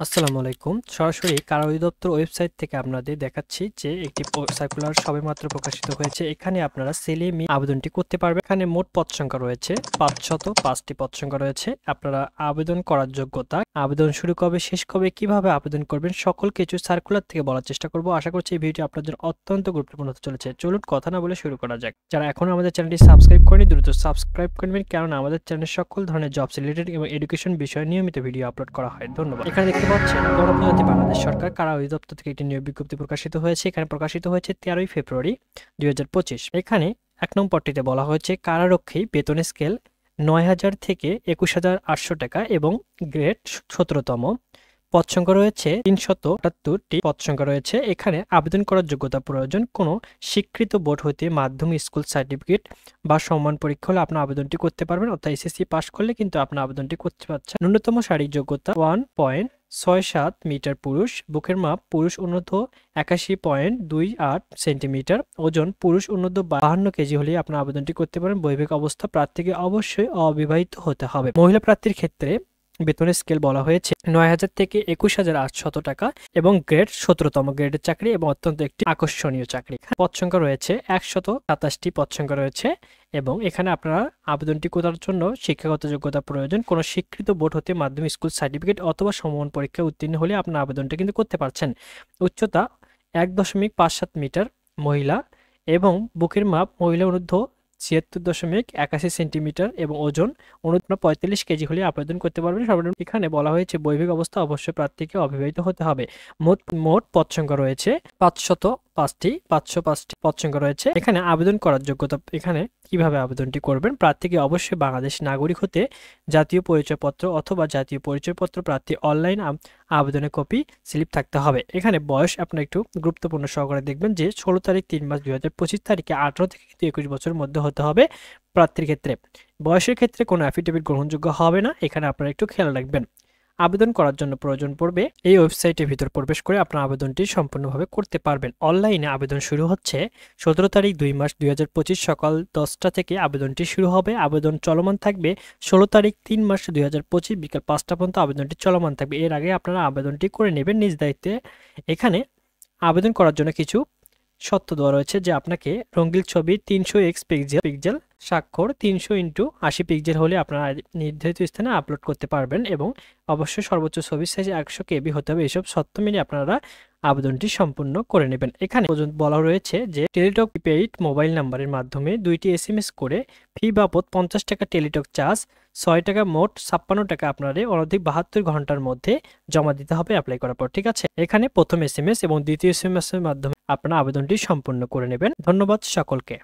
আসসালামু আলাইকুম। সরাসরি কারা অধিদপ্তর ওয়েবসাইট থেকে আপনাদের দেখাচ্ছি যে একটি সার্কুলার সবেমাত্র প্রকাশিত হয়েছে। এখানে আপনারা ছেলে মেয়ে আবেদনটি করতে পারবেন। এখানে মোট পদ সংখ্যা রয়েছে 505টি পদ সংখ্যা রয়েছে। আপনারা আবেদন করার যোগ্যতা, আবেদন শুরু কবে শেষ কবে, কিভাবে আবেদন করবেন, সকল কিছু সার্কুলার থেকে বলার চেষ্টা করব। আশা করছি এই ভিডিওটি আপনার জন্য অত্যন্ত গুরুত্বপূর্ণ হতে চলেছে। চলুন কথা না বলে শুরু করা যাক। যারা এখনো আমাদের চ্যানেলটি সাবস্ক্রাইব করেনি দ্রুত সাবস্ক্রাইব করবেন, কারণ আমাদের চ্যানেলে সকল ধরনের জবস রিলেটেড এবং এডুকেশন বিষয়ে নিয়মিত ভিডিও আপলোড করা হয়। ধন্যবাদ। এখানে দেখতে পাচ্ছেন গণপ্রজাতন্ত্রী বাংলাদেশ সরকার কারা অধিদপ্তর থেকে একটি নিয়োগ বিজ্ঞপ্তি প্রকাশিত হয়েছে। এখানে প্রকাশিত হয়েছে 13ই ফেব্রুয়ারি 2025। এখানে 1 নং পদটিতে বলা হয়েছে কারারক্ষী বেতন স্কেল 9,000 থেকে 21,800 টাকা এবং গ্রেড 17তম। পদ সংখ্যা রয়েছে 378টি পদ সংখ্যা রয়েছে। এখানে আবেদন করার যোগ্যতা প্রয়োজন কোনো স্বীকৃত বোর্ড হইতে মাধ্যমিক স্কুল সার্টিফিকেট বা সম্মান পরীক্ষা হলে আপনার আবেদনটি করতে পারবেন, অর্থাৎ এসএসসি পাস করলে কিন্তু আপনার আবেদনটি করতে পারছেন। ন্যূনতম শারীরিক যোগ্যতা 1.67 মিটার পুরুষ, বুকের মাপ পুরুষ অনূর্ধ্ব 81.28 সেন্টিমিটার, ওজন পুরুষ অনূর্ধ্ব 52 কেজি হলে আপনার আবেদনটি করতে পারেন। বৈবাহিক অবস্থা প্রার্থীকে অবশ্যই অবিবাহিত হতে হবে। মহিলা প্রার্থীর ক্ষেত্রে বেতনের স্কেল বলা হয়েছে 9,000 থেকে 21,800 টাকা এবং গ্রেড 17তম গ্রেডের চাকরি এবং অত্যন্ত একটি আকর্ষণীয় চাকরি। পদ সংখ্যা রয়েছে 127টি পদ সংখ্যা রয়েছে এবং এখানে আপনারা আবেদনটি করার জন্য শিক্ষাগত যোগ্যতা প্রয়োজন কোনো স্বীকৃত বোর্ড হতে মাধ্যমিক স্কুল সার্টিফিকেট অথবা সমমান পরীক্ষায় উত্তীর্ণ হলে আপনার আবেদনটি কিন্তু করতে পারছেন। উচ্চতা 1.57 মিটার মহিলা এবং বুকের মাপ মহিলা অনূর্ধ্ব 76.81 সেন্টিমিটার এবং ওজন অনূর্ধ্ব 45 কেজি হলে আবেদন করতে পারবেন। সর্বনিম্ন এখানে বলা হয়েছে বৈবাহিক অবস্থা অবশ্যই প্রার্থীকে অবিবাহিত হতে হবে। মোট পদ সংখ্যা রয়েছে 505টি পদ সংখ্যা রয়েছে। এখানে আবেদন করার যোগ্যতা, এখানে কিভাবে আবেদনটি করবেন, প্রার্থীকে অবশ্যই বাংলাদেশ নাগরিক হতে জাতীয় পরিচয়পত্র অথবা জাতীয় পরিচয়পত্র প্রার্থী অনলাইন আবেদনের কপি স্লিপ থাকতে হবে। এখানে বয়স আপনার একটু গুরুত্বপূর্ণ সহকারে দেখবেন যে 16 তারিখ 3 মাস 2025 তারিখে 18 থেকে 21 বছরের মধ্যে হতে হবে প্রার্থীর ক্ষেত্রে। বয়সের ক্ষেত্রে কোনো অ্যাফিডেভিট গ্রহণযোগ্য হবে না, এখানে আপনারা একটু খেয়াল রাখবেন। আবেদন করার জন্য প্রয়োজন পড়বে এই ওয়েবসাইটের ভিতর প্রবেশ করে আপনার আবেদনটি সম্পূর্ণভাবে করতে পারবেন। অনলাইনে আবেদন শুরু হচ্ছে 17 তারিখ 2 মাস 2025 সকাল 10টা থেকে আবেদনটি শুরু হবে। আবেদন চলমান থাকবে 16 তারিখ 3 মাস 2025 বিকাল 5টা পর্যন্ত আবেদনটি চলমান থাকবে। এর আগে আপনারা আবেদনটি করে নেবেন নিজ দায়িত্বে। এখানে আবেদন করার জন্য কিছু শর্ত দেওয়া রয়েছে যে আপনাকে রঙিন ছবি 300x পিক্সেল, স্বাক্ষর 300x80 পিক্সেল হলে আপনারা নির্ধারিত স্থানে আপলোড করতে পারবেন এবং অবশ্যই সর্বোচ্চ ছবির সাইজ 100 KB হতে হবে। এসব শর্ত মেনে আপনারা আবেদনটি সম্পূর্ণ করে নেবেন। এখানে বলা রয়েছে যে টেলিটক প্রিপেইড মোবাইল নাম্বারের মাধ্যমে 2টি SMS করে ফি বাবদ 50 টাকা টেলিটক চার্জ 6 টাকা, মোট 56 টাকা আপনাদের অনধিক 72 ঘন্টার মধ্যে জমা দিতে হবে অ্যাপ্লাই করার পর। ঠিক আছে, এখানে প্রথম SMS এবং দ্বিতীয় SMS এর মাধ্যমে আপনারা আবেদনটি সম্পূর্ণ করে নেবেন। ধন্যবাদ সকলকে।